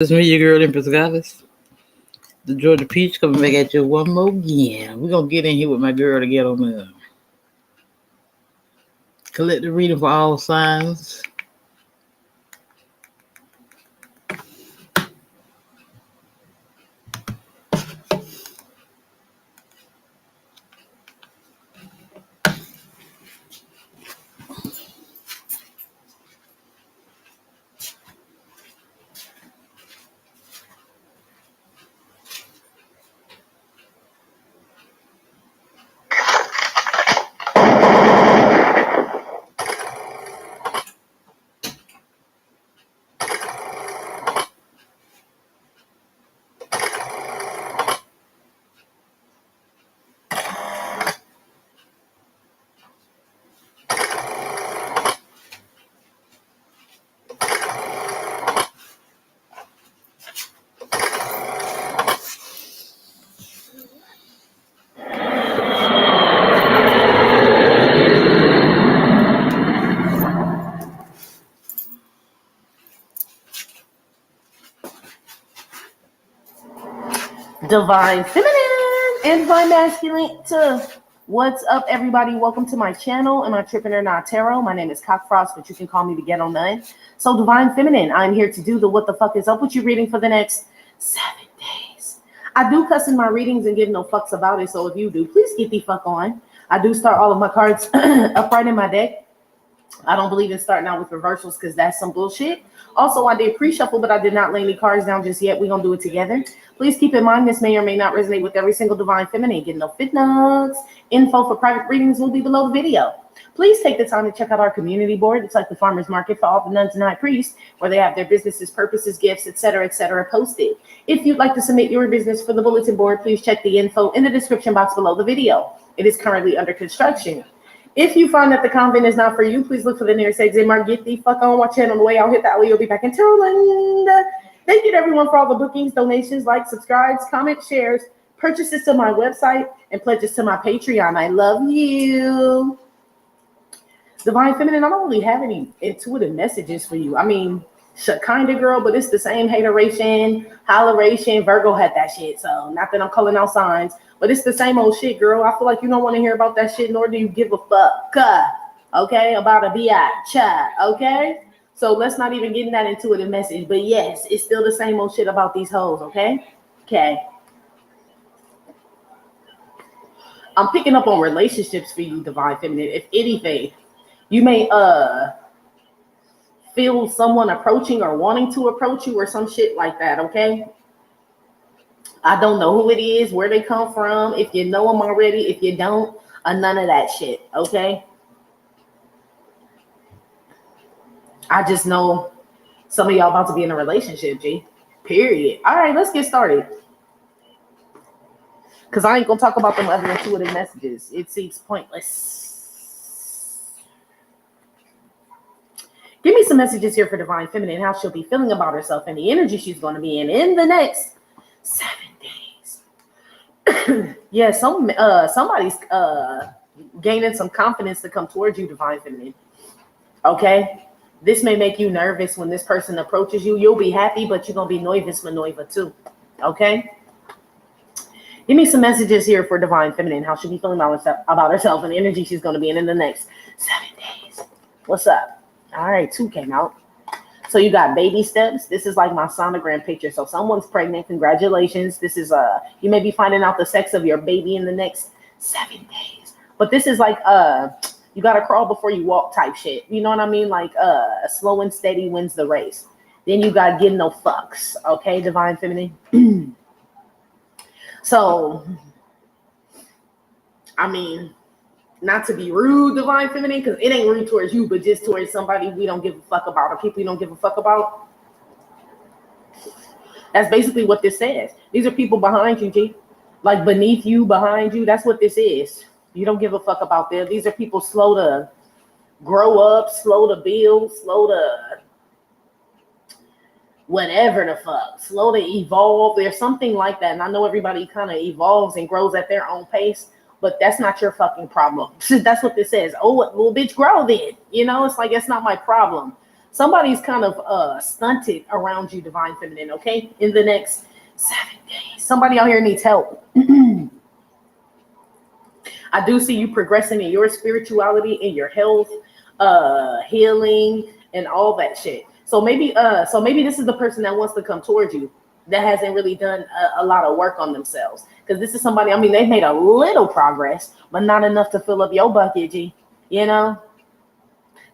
It's me, your girl, Empress Goddess. The Georgia Peach coming back at you one more again. We're going to get in here with my girl to get on the collective reading for all signs. Divine Feminine and Divine Masculine to what's up, everybody? Welcome to my channel and my Trippin' or Not Tarot. My name is Cockfrost, but you can call me the Ghetto Nun. So Divine Feminine, I'm here to do the what the fuck is up with you reading for the next 7 days. I do cuss in my readings and give no fucks about it, so if you do, please get the fuck on. I do start all of my cards upright in my deck. I don't believe in starting out with reversals because that's some bullshit. Also, I did pre-shuffle, but I did not lay any cards down just yet. We're going to do it together. Please keep in mind this may or may not resonate with every single Divine Feminine. Get no fit nugs. Info for private readings will be below the video. Please take the time to check out our community board. It's like the farmer's market for all the nuns and high priests, where they have their businesses, purposes, gifts, etc., posted. If you'd like to submit your business for the bulletin board, please check the info in the description box below the video. It is currently under construction. If you find that the convent is not for you, please look for the nearest exit mark. Get the fuck on. Watch it on the way out. Hit that way. You'll be back in Tarotland. Thank you to everyone for all the bookings, donations, likes, subscribes, comments, shares, purchases to my website, and pledges to my Patreon. I love you. Divine Feminine, I don't really have any intuitive messages for you. I mean, kind of girl, but it's the same hateration, holleration. Virgo had that shit. So not that I'm calling out signs, but it's the same old shit, girl. I feel like you don't want to hear about that shit, nor do you give a fuck, okay, about a bitch, okay? So let's not even get in that intuitive message. But yes, it's still the same old shit about these hoes, okay? Okay. I'm picking up on relationships for you, Divine Feminine. If anything, you may feel someone approaching or wanting to approach you or some shit like that, okay? I don't know who it is, where they come from, if you know them already, if you don't, none of that shit, okay? I just know some of y'all about to be in a relationship, G. Period. All right, let's get started. Because I ain't going to talk about them other intuitive messages. It seems pointless. Give me some messages here for Divine Feminine, how she'll be feeling about herself and the energy she's going to be in the next 7 days. Yeah, somebody's gaining some confidence to come towards you, Divine Feminine. Okay? This may make you nervous when this person approaches you. You'll be happy, but you're going to be nervous maneuver too. Okay? Give me some messages here for Divine Feminine, how she'll be feeling about herself and the energy she's going to be in the next 7 days. What's up? All right, 2 came out. So you got baby steps. This is like my sonogram picture. So someone's pregnant. Congratulations. This is you may be finding out the sex of your baby in the next 7 days. But this is like you gotta crawl before you walk type shit. You know what I mean? Like slow and steady wins the race. Then you got getting no fucks. Okay, Divine Feminine. So I mean, not to be rude, Divine Feminine, because it ain't rude towards you, but just towards somebody we don't give a fuck about, or people you don't give a fuck about. That's basically what this says. These are people behind you, G. Like beneath you, behind you. That's what this is. You don't give a fuck about them. These are people slow to grow up, slow to build, slow to whatever the fuck, slow to evolve. There's something like that. And I know everybody kind of evolves and grows at their own pace, but that's not your fucking problem. That's what this says. Oh, little bitch, grow then. You know, it's like, it's not my problem. Somebody's kind of stunted around you, divine feminine, okay? In the next 7 days. Somebody out here needs help. I do see you progressing in your spirituality, in your health, healing, and all that shit. So maybe this is the person that wants to come towards you that hasn't really done a lot of work on themselves. Because this is somebody, I mean, they've made a little progress, but not enough to fill up your bucket, G. You know?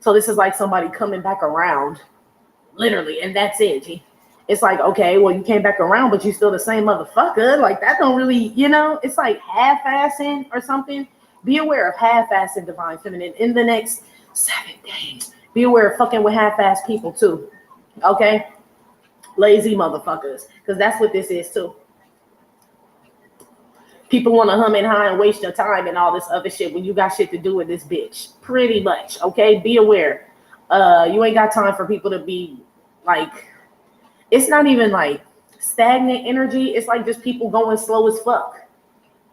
So this is like somebody coming back around, literally, and that's it, G. It's like, okay, well, you came back around, but you still the same motherfucker. Like, that don't really, you know, it's like half-assing or something. Be aware of half-assing, divine feminine, in the next 7 days. Be aware of fucking with half-ass people, too. Okay? Lazy motherfuckers. Because that's what this is, too. People want to hum and high and waste your time and all this other shit when you got shit to do with this bitch. Pretty much, okay? Be aware. You ain't got time for people to be, like, it's not even, like, stagnant energy. It's, like, just people going slow as fuck.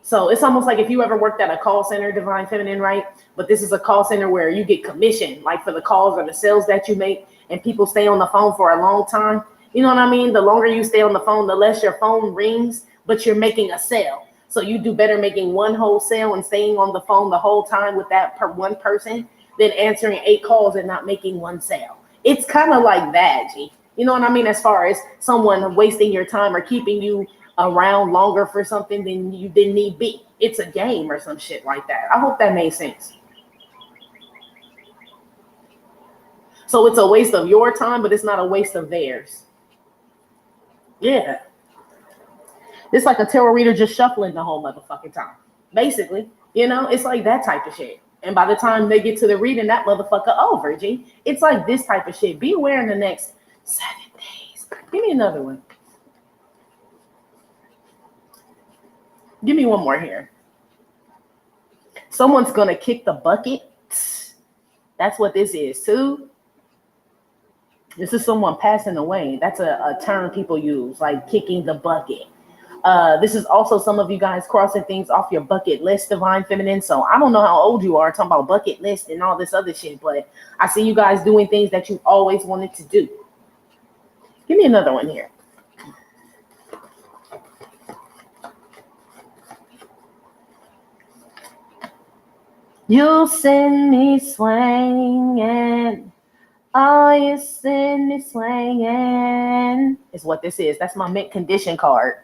So it's almost like if you ever worked at a call center, divine feminine, right? But this is a call center where you get commission, like, for the calls or the sales that you make, and people stay on the phone for a long time. You know what I mean? The longer you stay on the phone, the less your phone rings, but you're making a sale. So you do better making one whole sale and staying on the phone the whole time with that one person than answering 8 calls and not making one sale. It's kind of like that, G. You know what I mean? As far as someone wasting your time or keeping you around longer for something than you didn't need be. It's a game or some shit like that. I hope that made sense. So it's a waste of your time, but it's not a waste of theirs. Yeah. It's like a tarot reader just shuffling the whole motherfucking time. Basically, you know, it's like that type of shit. And by the time they get to the reading, that motherfucker over, G. It's like this type of shit. Be aware in the next 7 days. Give me another one. Give me one more here. Someone's going to kick the bucket. That's what this is, too. This is someone passing away. That's a term people use, like kicking the bucket. This is also some of you guys crossing things off your bucket list, divine feminine. So I don't know how old you are talking about bucket list and all this other shit, but I see you guys doing things that you always wanted to do. Give me another one here. You send me swinging. Oh, you send me swinging. Is what this is. That's my mint condition card.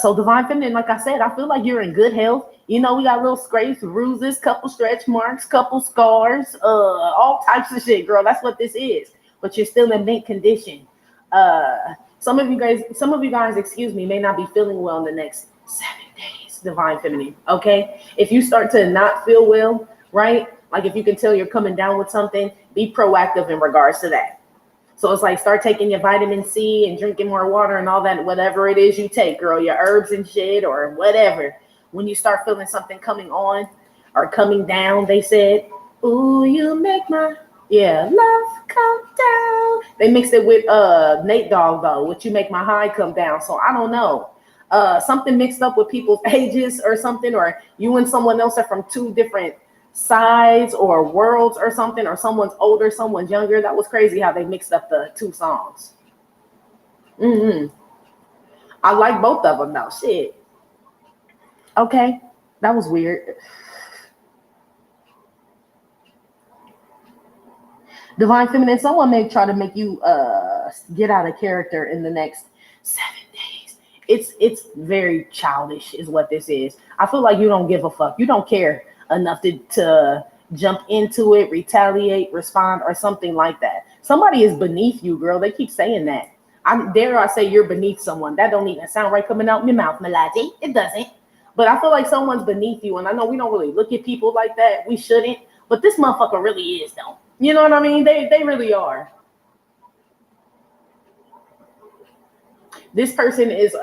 So divine feminine, like I said, I feel like you're in good health. You know, we got little scrapes, bruises, couple stretch marks, couple scars, all types of shit, girl. That's what this is. But you're still in mint condition. Some of you guys, excuse me, may not be feeling well in the next 7 days, divine feminine. Okay, if you start to not feel well, right? Like if you can tell you're coming down with something, be proactive in regards to that. So it's like start taking your vitamin C and drinking more water and all that, whatever it is you take, girl, your herbs and shit or whatever. When you start feeling something coming on or coming down, they said, ooh, you make my, love come down. They mixed it with Nate Dogg though, which you make my high come down. So I don't know. Something mixed up with people's ages or something, or you and someone else are from 2 different sides or worlds or something, or someone's older, someone's younger. That was crazy how they mixed up the 2 songs. I like both of them though. Shit. Okay, that was weird. Divine feminine, someone may try to make you get out of character in the next 7 days. It's very childish is what this is. I feel like you don't give a fuck. You don't care enough to jump into it, retaliate, respond, or something like that. Somebody is beneath you, girl. They keep saying that. I say you're beneath someone. That don't even sound right coming out my mouth, Melody. It doesn't. But I feel like someone's beneath you, and I know we don't really look at people like that. We shouldn't. But this motherfucker really is, though. You know what I mean? They really are. This person is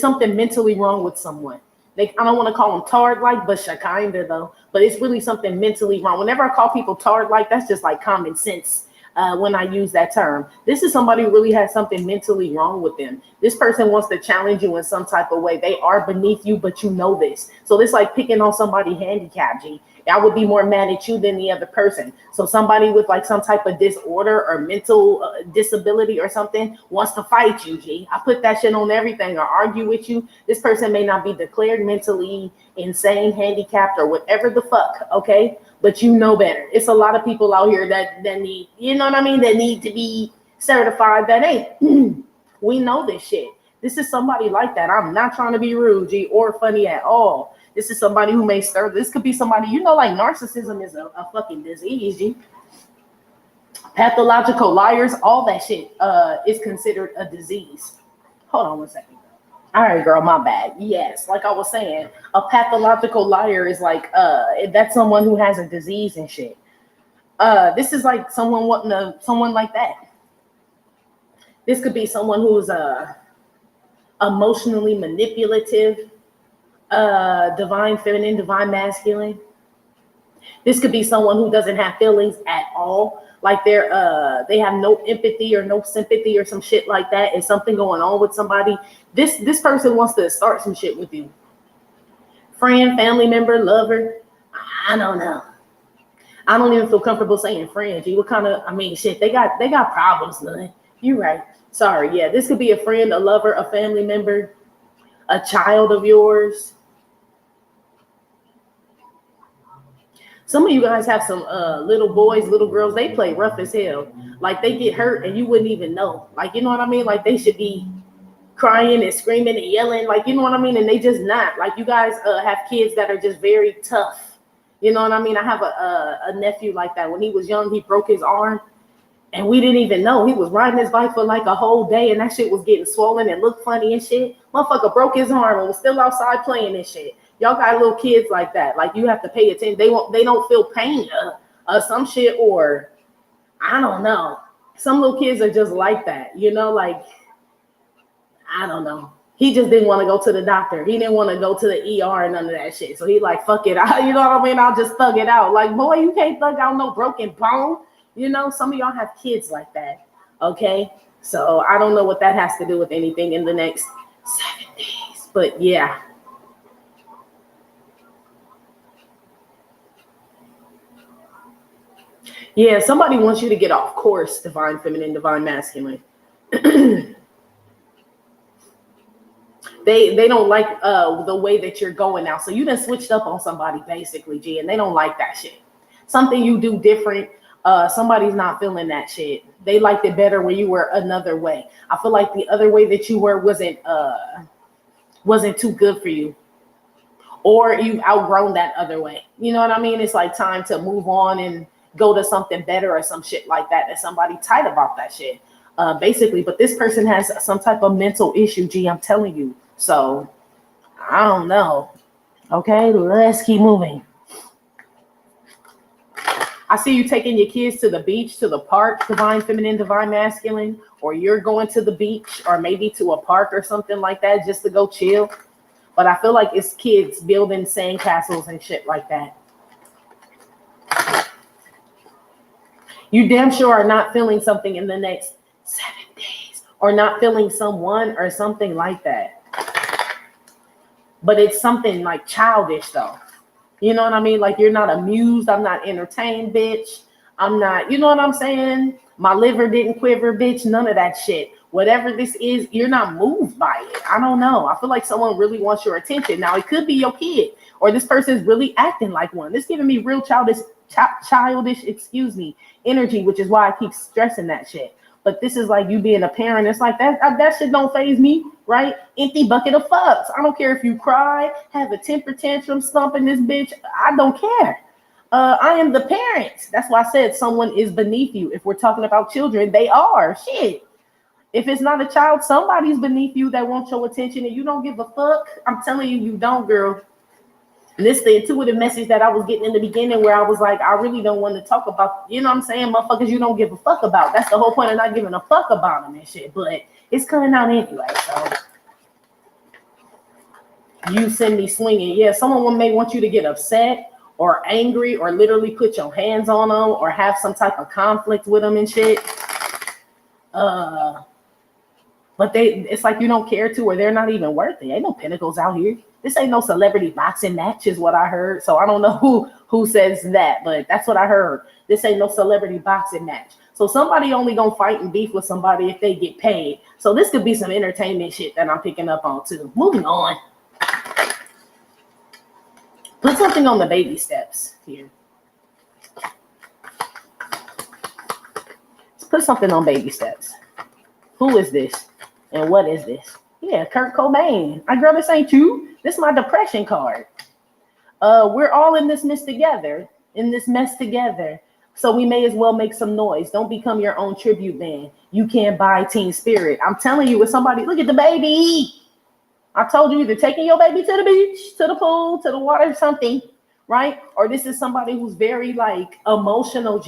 something mentally wrong with someone. I don't want to call them tard-like, but kinda though. But it's really something mentally wrong. Whenever I call people tard-like, that's just like common sense when I use that term. This is somebody who really has something mentally wrong with them. This person wants to challenge you in some type of way. They are beneath you, but you know this. So it's like picking on somebody handicapped, G. I would be more mad at you than the other person. So somebody with like some type of disorder or mental disability or something wants to fight you, G. I put that shit on everything or argue with you. This person may not be declared mentally insane, handicapped, or whatever the fuck, okay? But you know better. It's a lot of people out here that need, you know what I mean, that need to be certified that ain't. We know this shit. This is somebody like that. I'm not trying to be rude, G, or funny at all. This is somebody who may stir. This could be somebody, you know, like narcissism is a fucking disease, G. Pathological liars, all that shit is considered a disease. Hold on 1 second. All right, girl, my bad. Yes, like I was saying, a pathological liar is like that's someone who has a disease and shit. This is like someone wanting someone like that. This could be someone who's emotionally manipulative, divine feminine, divine masculine. This could be someone who doesn't have feelings at all. Like they have no empathy or no sympathy or some shit like that. Is something going on with somebody? This person wants to start some shit with you. Friend, family member, lover. I don't know. I don't even feel comfortable saying friend. G, what kind of? I mean, shit. They got problems, man. You're right. Sorry. Yeah, this could be a friend, a lover, a family member, a child of yours. Some of you guys have some little boys, little girls, they play rough as hell. Like they get hurt and you wouldn't even know. Like, you know what I mean? Like they should be crying and screaming and yelling. Like, you know what I mean? And they just not. Like you guys have kids that are just very tough. You know what I mean? I have a nephew like that. When he was young, he broke his arm and we didn't even know. He was riding his bike for like a whole day and that shit was getting swollen and looked funny and shit. Motherfucker broke his arm and was still outside playing this shit. Y'all got little kids like that. Like you have to pay attention. They don't feel pain some shit, or I don't know. Some little kids are just like that, you know, like I don't know. He just didn't want to go to the doctor. He didn't want to go to the ER and none of that shit. So he like, fuck it. You know what I mean? I'll just thug it out. Like, boy, you can't thug out no broken bone. You know, some of y'all have kids like that. Okay. So I don't know what that has to do with anything in the next 7 days. But yeah. Yeah, somebody wants you to get off course, divine feminine, divine masculine. They don't like the way that you're going now. So you done switched up on somebody basically, G, and they don't like that shit. Something you do different, somebody's not feeling that shit. They liked it better when you were another way. I feel like the other way that you were wasn't too good for you. Or you've outgrown that other way. You know what I mean? It's like time to move on and go to something better or some shit like that. There's somebody tight about that shit, basically. But this person has some type of mental issue, G, I'm telling you. So, I don't know. Okay, let's keep moving. I see you taking your kids to the beach, to the park, divine feminine, divine masculine, or you're going to the beach or maybe to a park or something like that just to go chill. But I feel like it's kids building sandcastles and shit like that. You damn sure are not feeling something in the next 7 days or not feeling someone or something like that. But it's something like childish though. You know what I mean? Like you're not amused. I'm not entertained, bitch. I'm not, you know what I'm saying? My liver didn't quiver, bitch. None of that shit. Whatever this is, you're not moved by it. I don't know. I feel like someone really wants your attention. Now it could be your kid or this person's really acting like one. This giving me real childish, energy, which is why I keep stressing that shit. But this is like you being a parent. It's like that shit don't faze me, right? Empty bucket of fucks. I don't care if you cry, have a temper tantrum, stomping this bitch. I don't care. I am the parent. That's why I said someone is beneath you. If we're talking about children, they are. Shit. If it's not a child, somebody's beneath you that wants your attention and you don't give a fuck. I'm telling you, you don't, girl. And this is the intuitive message that I was getting in the beginning where I was like, I really don't want to talk about, you know what I'm saying, motherfuckers you don't give a fuck about. That's the whole point of not giving a fuck about them and shit. But it's coming out anyway, so. You send me swinging. Yeah, someone may want you to get upset or angry or literally put your hands on them or have some type of conflict with them and shit. But it's like you don't care to, or they're not even worth it. Ain't no pinnacles out here. This ain't no celebrity boxing match is what I heard. So I don't know who says that, but that's what I heard. This ain't no celebrity boxing match. So somebody only gonna fight and beef with somebody if they get paid. So this could be some entertainment shit that I'm picking up on too. Moving on. Put something on the baby steps here. Let's put something on baby steps. Who is this? And what is this? Yeah, Kurt Cobain. Girl, this ain't you. This is my depression card. We're all in this mess together. So we may as well make some noise. Don't become your own tribute band. You can't buy Teen Spirit. I'm telling you, with somebody, look at the baby. I told you, either taking your baby to the beach, to the pool, to the water, something, right? Or this is somebody who's very like emotional,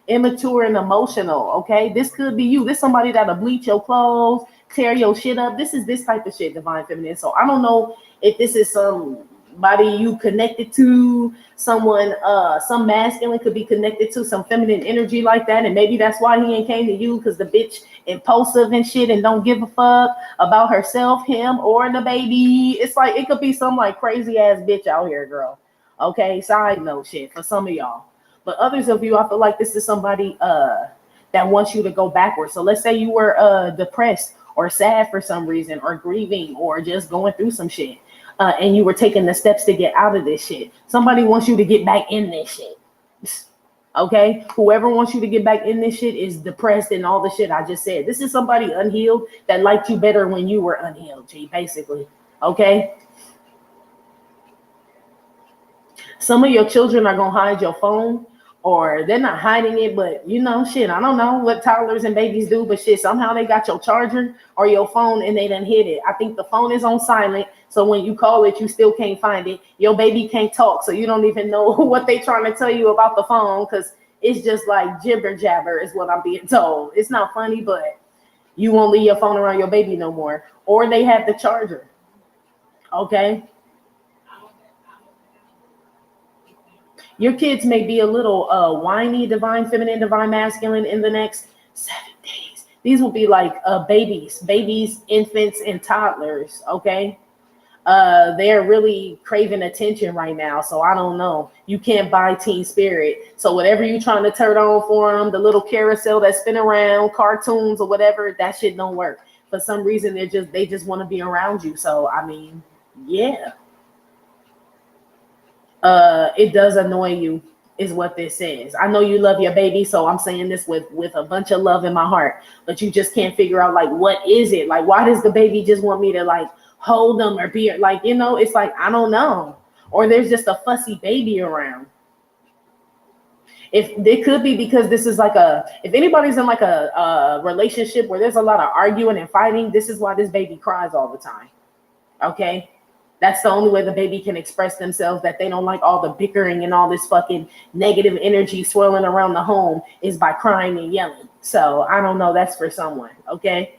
immature and emotional, okay? This could be you. This is somebody that'll bleach your clothes, tear your shit up. This is this type of shit, Divine Feminine. So I don't know if this is somebody you connected to, someone, some masculine could be connected to some feminine energy like that, and maybe that's why he ain't came to you, because the bitch impulsive and shit and don't give a fuck about herself, him, or the baby. It's like it could be some like crazy ass bitch out here, girl. Okay, side note shit for some of y'all. But others of you, I feel like this is somebody that wants you to go backwards. So let's say you were depressed or sad for some reason, or grieving, or just going through some shit. And you were taking the steps to get out of this shit. Somebody wants you to get back in this shit. Okay? Whoever wants you to get back in this shit is depressed and all the shit I just said. This is somebody unhealed that liked you better when you were unhealed, basically. Okay? Some of your children are going to hide your phone, or they're not hiding it, but you know, shit, I don't know what toddlers and babies do, but shit, somehow they got your charger or your phone and they done hid it. I think the phone is on silent, so when you call it, you still can't find it. Your baby can't talk, so you don't even know what they trying to tell you about the phone, because it's just like jibber jabber is what I'm being told. It's not funny, but you won't leave your phone around your baby no more. Or they have the charger. Okay? Your kids may be a little whiny, Divine Feminine, Divine Masculine in the next 7 days. These will be like babies, infants, and toddlers, okay? They're really craving attention right now, so I don't know. You can't buy Teen Spirit. So whatever you're trying to turn on for them, the little carousel that spin around, cartoons or whatever, that shit don't work. For some reason, they just want to be around you. So, I mean, yeah. It does annoy you, is what this says. I know you love your baby, so I'm saying this with a bunch of love in my heart, but you just can't figure out, like, what is it? Like, why does the baby just want me to, like, hold them or be, like, you know, it's like, I don't know. Or there's just a fussy baby around. If it could be because this is like if anybody's in like a relationship where there's a lot of arguing and fighting, this is why this baby cries all the time. Okay? That's the only way the baby can express themselves, that they don't like all the bickering and all this fucking negative energy swirling around the home, is by crying and yelling. So I don't know. That's for someone. Okay.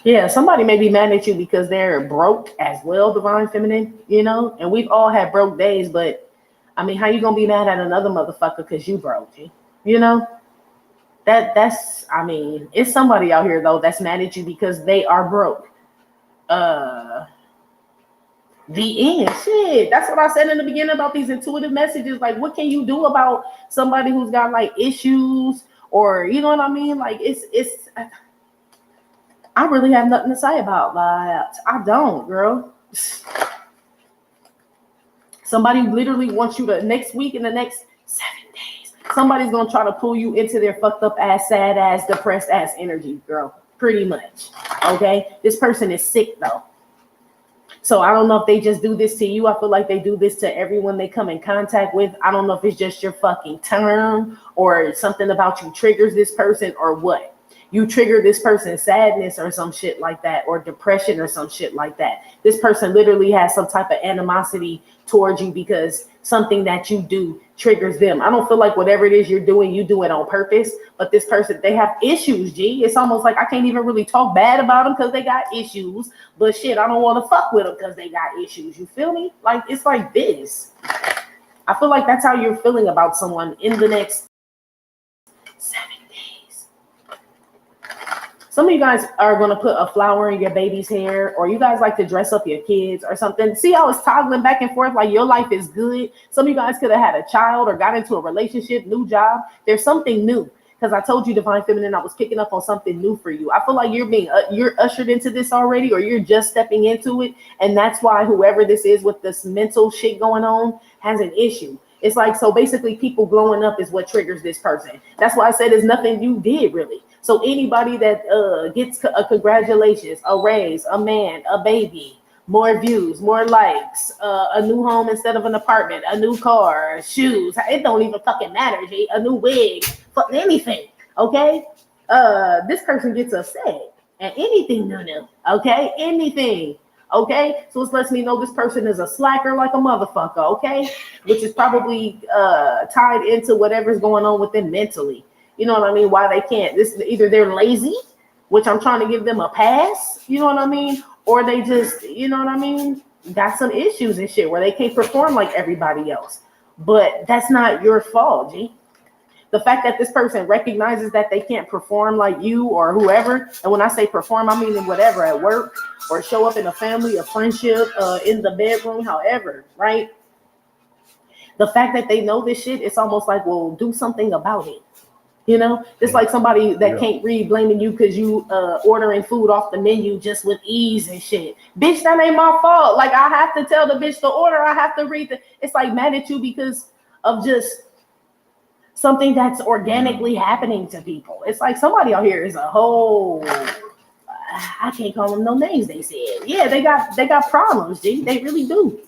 Yeah, somebody may be mad at you because they're broke as well, Divine Feminine, you know, and we've all had broke days, but I mean, how you gonna be mad at another motherfucker because you broke, you know? That's I mean, it's somebody out here though that's mad at you because they are broke. The end. Shit. That's what I said in the beginning about these intuitive messages. Like, what can you do about somebody who's got like issues, or you know what I mean? Like it's I really have nothing to say about that. I don't, girl. Somebody literally wants you to, next week, in the next 7 days, somebody's going to try to pull you into their fucked up ass, sad ass, depressed ass energy, girl. Pretty much. Okay? This person is sick, though. So I don't know if they just do this to you. I feel like they do this to everyone they come in contact with. I don't know if it's just your fucking term or something about you triggers this person or what. You trigger this person's sadness or some shit like that, or depression or some shit like that. This person literally has some type of animosity towards you because something that you do triggers them. I don't feel like whatever it is you're doing, you do it on purpose. But this person, they have issues, G. It's almost like I can't even really talk bad about them because they got issues. But shit, I don't want to fuck with them because they got issues. You feel me? Like, it's like this. I feel like that's how you're feeling about someone in the next 7 days. Some of you guys are going to put a flower in your baby's hair, or you guys like to dress up your kids or something. See how it's toggling back and forth, like your life is good. Some of you guys could have had a child or got into a relationship, new job. There's something new. Because I told you, Divine Feminine, I was picking up on something new for you. I feel like you're ushered into this already, or you're just stepping into it. And that's why whoever this is with this mental shit going on has an issue. It's like, so basically people blowing up is what triggers this person. That's why I said there's nothing you did really. So anybody that gets a congratulations, a raise, a man, a baby, more views, more likes, a new home instead of an apartment, a new car, shoes. It don't even fucking matter, G. A new wig, fucking anything, okay? This person gets upset at anything new, okay? Anything, okay? So it lets me know this person is a slacker like a motherfucker, okay? Which is probably tied into whatever's going on with them mentally. You know what I mean? Why they can't. This either they're lazy, which I'm trying to give them a pass, you know what I mean? Or they just, you know what I mean, got some issues and shit where they can't perform like everybody else. But that's not your fault, G. The fact that this person recognizes that they can't perform like you or whoever, and when I say perform, I mean in whatever, at work or show up in a family, a friendship, in the bedroom, however, right? The fact that they know this shit, it's almost like, well, do something about it. You know, it's like somebody that can't read blaming you because you ordering food off the menu just with ease and shit. Bitch, that ain't my fault. Like, I have to tell the bitch to order. I have to read it's like mad at you because of just something that's organically happening to people. It's like somebody out here is a whole, I can't call them no names, they said. Yeah, they got problems, G. They really do.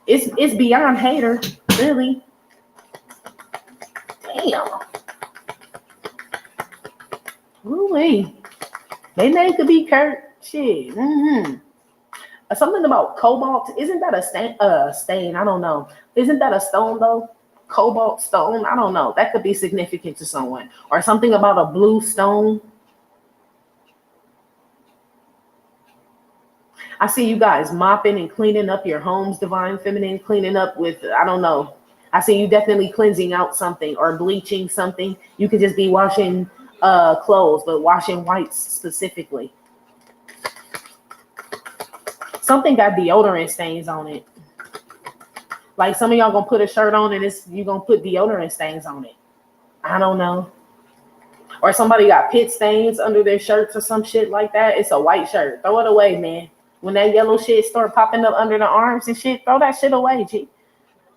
It's beyond hater, really. Damn. Ooh-wee. They name could be Kurt. Shit. Something about cobalt. Isn't that a stain? I don't know. Isn't that a stone though? Cobalt stone? I don't know. That could be significant to someone. Or something about a blue stone. I see you guys mopping and cleaning up your homes, Divine Feminine, cleaning up with, I don't know. I see you definitely cleansing out something or bleaching something. You could just be washing clothes, but washing whites specifically. Something got deodorant stains on it. Like some of y'all gonna put a shirt on and you gonna put deodorant stains on it. I don't know. Or somebody got pit stains under their shirts or some shit like that. It's a white shirt. Throw it away, man. When that yellow shit start popping up under the arms and shit, throw that shit away, G.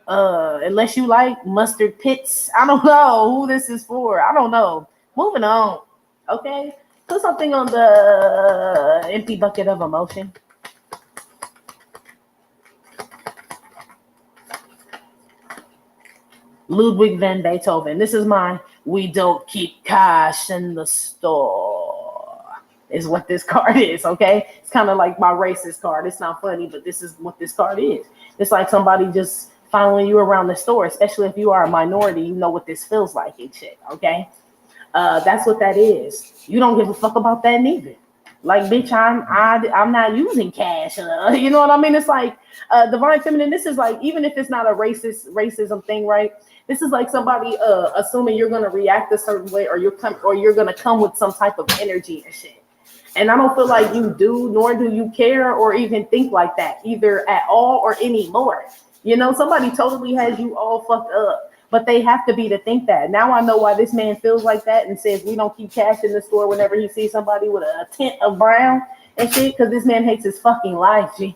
Unless you like mustard pits. I don't know who this is for. I don't know. Moving on. Okay. Put something on the empty bucket of emotion. Ludwig van Beethoven. This is my "we don't keep cash in the store" is what this card is, okay? It's kind of like my racist card. It's not funny, but this is what this card is. It's like somebody just following you around the store, especially if you are a minority. You know what this feels like and shit, okay? That's what that is. You don't give a fuck about that neither. Like, bitch, I'm not using cash. You know what I mean? It's like Divine Feminine. This is like, even if it's not a racism thing, right? This is like somebody assuming you're gonna react a certain way, or you're gonna come with some type of energy and shit. And I don't feel like you do, nor do you care or even think like that, either at all or anymore. You know, somebody totally has you all fucked up, but they have to be to think that. Now I know why this man feels like that and says we don't keep cash in the store whenever he sees somebody with a tint of brown and shit, because this man hates his fucking life, G.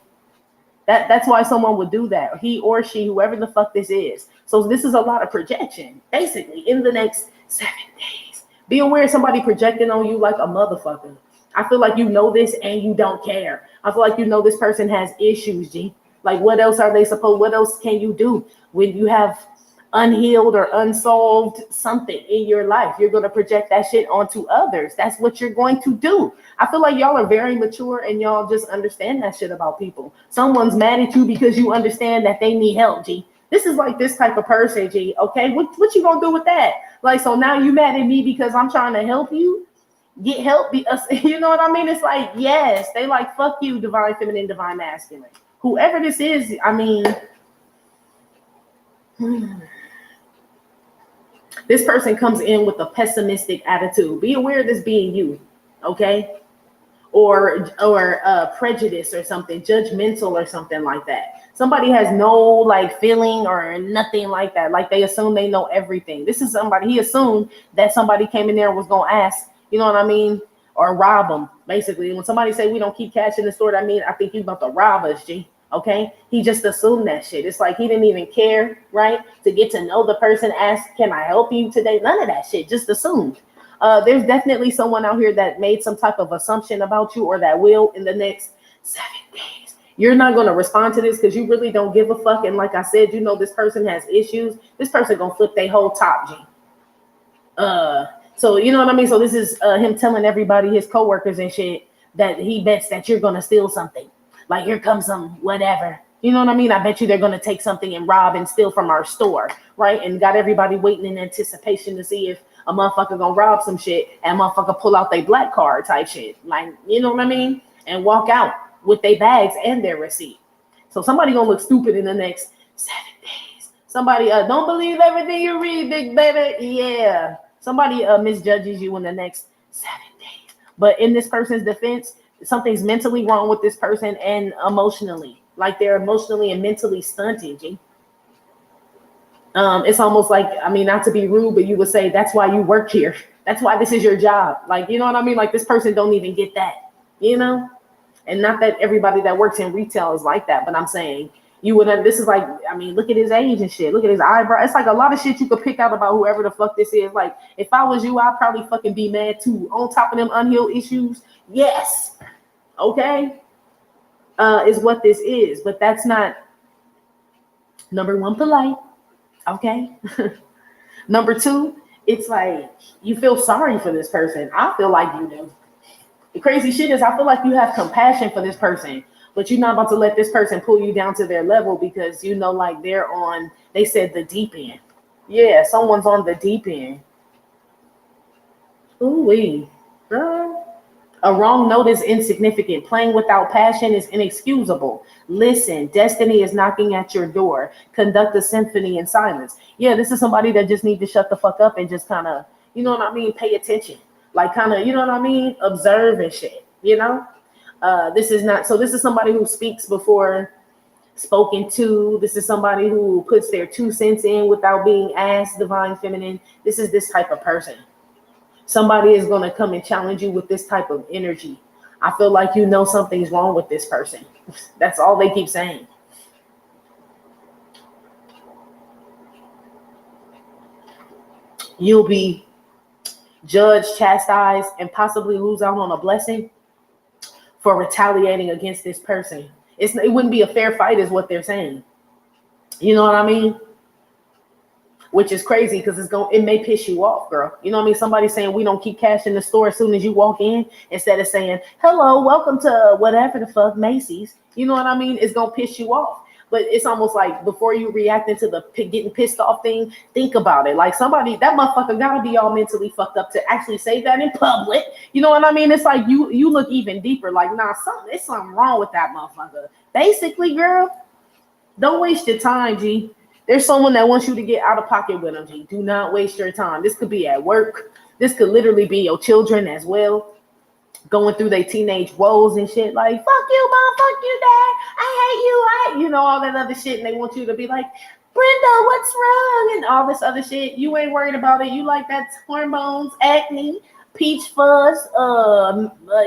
That's why someone would do that. He or she, whoever the fuck this is. So this is a lot of projection, basically, in the next 7 days. Be aware of somebody projecting on you like a motherfucker. I feel like you know this and you don't care. I feel like you know this person has issues, G. Like, what else are they supposed? What else can you do when you have unhealed or unsolved something in your life. You're going to project that shit onto others. That's what you're going to do. I feel like y'all are very mature and y'all just understand that shit about people. Someone's mad at you because you understand that they need help, G. This is like this type of person, G. Okay, what you gonna do with that? Like, so now you mad at me because I'm trying to help you get help? You know what I mean? It's like, yes, they like, fuck you, divine feminine, divine masculine. Whoever this is, I mean, this person comes in with a pessimistic attitude. Be aware of this being you, okay? Or prejudice or something, judgmental or something like that. Somebody has no like feeling or nothing like that. Like they assume they know everything. This is somebody, he assumed that somebody came in there and was gonna ask, you know what I mean? Or rob them, basically. When somebody say we don't keep cash in the store, I mean, I think you about to rob us, G. Okay, he just assumed that shit. It's like he didn't even care, right? To get to know the person, ask, can I help you today? None of that shit, just assumed. There's definitely someone out here that made some type of assumption about you or that will in the next 7 days. You're not going to respond to this because you really don't give a fuck. And like I said, you know this person has issues. This person going to flip their whole top, G. So you know what I mean? So this is him telling everybody, his coworkers and shit, that he bets that you're going to steal something. Like, here comes some whatever. You know what I mean? I bet you they're going to take something and rob and steal from our store, right? And got everybody waiting in anticipation to see if a motherfucker gonna rob some shit and motherfucker pull out their black card type shit. Like, you know what I mean? And walk out with their bags and their receipt. So somebody gonna look stupid in the next 7 days. Somebody don't believe everything you read, big baby. Yeah. Somebody misjudges you in the next 7 days. But in this person's defense, something's mentally wrong with this person and emotionally. Like they're emotionally and mentally stunted, G. It's almost like, I mean, not to be rude, but you would say that's why you work here. That's why this is your job. Like, you know what I mean? Like this person don't even get that, you know? And not that everybody that works in retail is like that, but I'm saying you would, this is like, I mean, look at his age and shit. Look at his eyebrow. It's like a lot of shit you could pick out about whoever the fuck this is. Like, if I was you, I'd probably fucking be mad too. On top of them unhealed issues. Yes. Okay. Is what this is. But that's not, number one, polite. Okay. Number two, it's like you feel sorry for this person. I feel like you do. The crazy shit is I feel like you have compassion for this person, but you're not about to let this person pull you down to their level because you know, like they're on, they said the deep end. Yeah, someone's on the deep end. Ooh-wee. Girl. A wrong note is insignificant. Playing without passion is inexcusable. Listen, destiny is knocking at your door. Conduct a symphony in silence. Yeah, this is somebody that just needs to shut the fuck up and just kind of, you know what I mean, pay attention. Like kind of, you know what I mean, observe and shit, you know? This is not, so this is somebody who speaks before spoken to. This is somebody who puts their 2 cents in without being asked, divine feminine. This is this type of person. Somebody is going to come and challenge you with this type of energy. I feel like you know something's wrong with this person. That's all they keep saying. You'll be judged, chastised, and possibly lose out on a blessing for retaliating against this person. It wouldn't be a fair fight is what they're saying. You know what I mean? Which is crazy because it may piss you off, girl. You know what I mean? Somebody saying we don't keep cash in the store as soon as you walk in, instead of saying, hello, welcome to whatever the fuck, Macy's. You know what I mean? It's going to piss you off. But it's almost like before you react into the getting pissed off thing, think about it. Like somebody, that motherfucker got to be all mentally fucked up to actually say that in public. You know what I mean? It's like you look even deeper. Like, nah, there's something wrong with that motherfucker. Basically, girl, don't waste your time, G. There's someone that wants you to get out of pocket with them, G. Do not waste your time. This could be at work. This could literally be your children as well. Going through their teenage woes and shit like, fuck you, mom, fuck you, dad. I hate you. You know, all that other shit. And they want you to be like, Brenda, what's wrong? And all this other shit. You ain't worried about it. You like that hormones, acne, peach fuzz,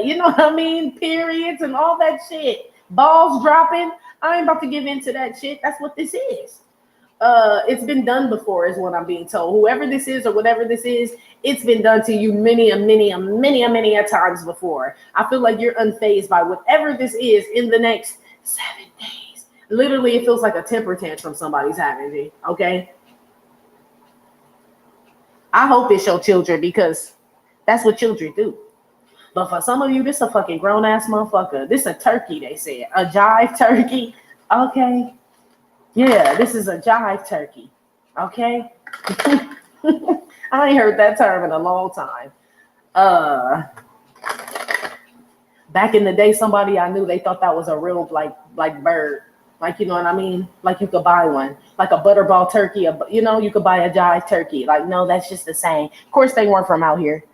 you know what I mean? Periods and all that shit. Balls dropping. I ain't about to give in to that shit. That's what this is. It's been done before is what I'm being told. Whoever this is or whatever this is, it's been done to you many times before. I feel like you're unfazed by whatever this is in the next 7 days. Literally, it feels like a temper tantrum somebody's having, G. Okay? I hope it's your children because that's what children do. But for some of you, this a fucking grown ass motherfucker. This a turkey, they said. A jive turkey. Okay. Yeah, this is a jive turkey. Okay. I ain't heard that term in a long time. Back in the day, somebody I knew, they thought that was a real like bird. Like, you know what I mean? Like you could buy one, like a butterball turkey. You could buy a jive turkey. Like, no, that's just the same. Of course, they weren't from out here.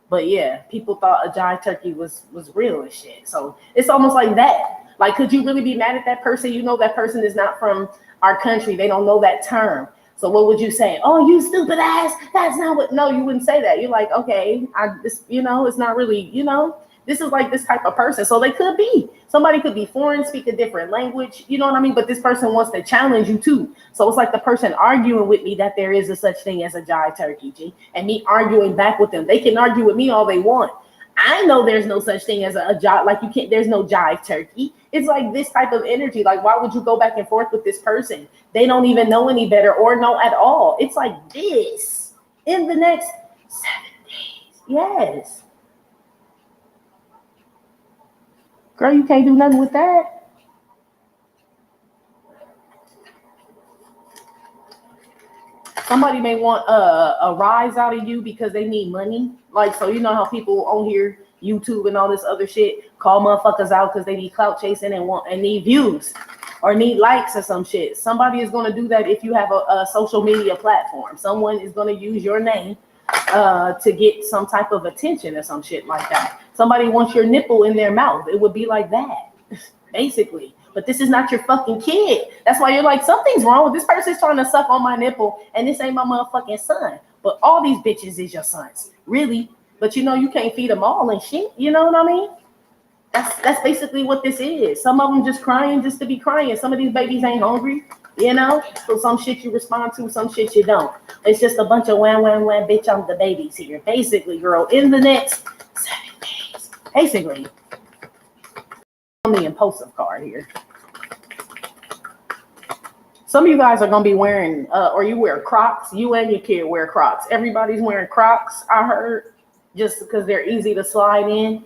But yeah, people thought a jive turkey was real as shit. So it's almost like that. Like, could you really be mad at that person? You know that person is not from our country. They don't know that term. So what would you say? Oh, you stupid ass. That's not what. No, you wouldn't say that. You're like, okay, it's not really, this is like this type of person. So they could be. Somebody could be foreign, speak a different language. You know what I mean? But this person wants to challenge you too. So it's like the person arguing with me that there is a such thing as a jive turkey, G, and me arguing back with them. They can argue with me all they want. I know there's no such thing as a jive. Like you can't. There's no jive turkey. It's like this type of energy. Like, why would you go back and forth with this person? They don't even know any better or know at all. It's like this in the next 7 days. Yes. Girl, you can't do nothing with that. Somebody may want a rise out of you because they need money. Like, so you know how people on here, YouTube and all this other shit, call motherfuckers out because they need clout chasing and need views or need likes or some shit. Somebody is going to do that if you have a social media platform. Someone is going to use your name to get some type of attention or some shit like that. Somebody wants your nipple in their mouth. It would be like that, basically. But this is not your fucking kid. That's why you're like, something's wrong with this person's trying to suck on my nipple, and this ain't my motherfucking son. But all these bitches is your sons, really. But you can't feed them all and shit. You know what I mean? That's basically what this is. Some of them just crying just to be crying. Some of these babies ain't hungry, So some shit you respond to, some shit you don't. It's just a bunch of wham, wham, wham, bitch, I'm the babies here. Basically, girl, in the next 7 days. Basically. On the impulsive card here. Some of you guys are going to be wearing, or you wear Crocs. You and your kid wear Crocs. Everybody's wearing Crocs, I heard, just because they're easy to slide in.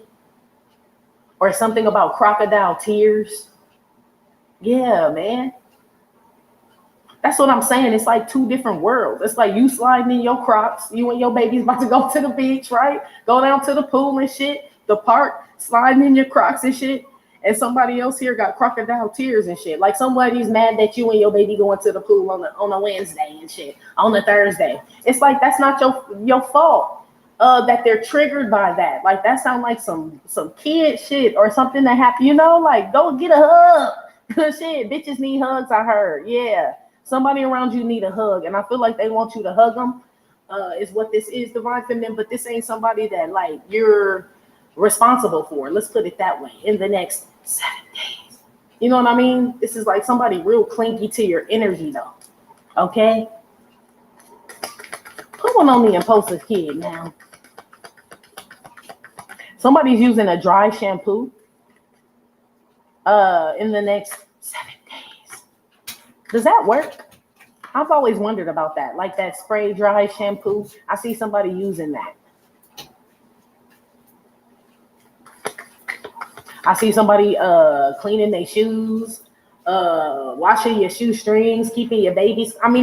Or something about crocodile tears. Yeah, man. That's what I'm saying. It's like two different worlds. It's like you sliding in your Crocs. You and your baby's about to go to the beach, right? Go down to the pool and shit. The park, sliding in your Crocs and shit. And somebody else here got crocodile tears and shit. Like somebody's mad that you and your baby going to the pool on a Wednesday and shit. On a Thursday. It's like that's not your fault. That they're triggered by that. Like that sound like some kid shit or something that happened, like go get a hug. Shit, bitches need hugs, I heard. Yeah. Somebody around you need a hug. And I feel like they want you to hug them. Is what this is, divine feminine, but this ain't somebody that like you're responsible for. Let's put it that way. In the next 7 days. You know what I mean? This is like somebody real clingy to your energy though. Okay? Put one on the impulsive kid now. Somebody's using a dry shampoo in the next 7 days. Does that work? I've always wondered about that. Like that spray dry shampoo. I see somebody using that. I see somebody cleaning their shoes, washing your shoestrings, keeping your babies. I mean,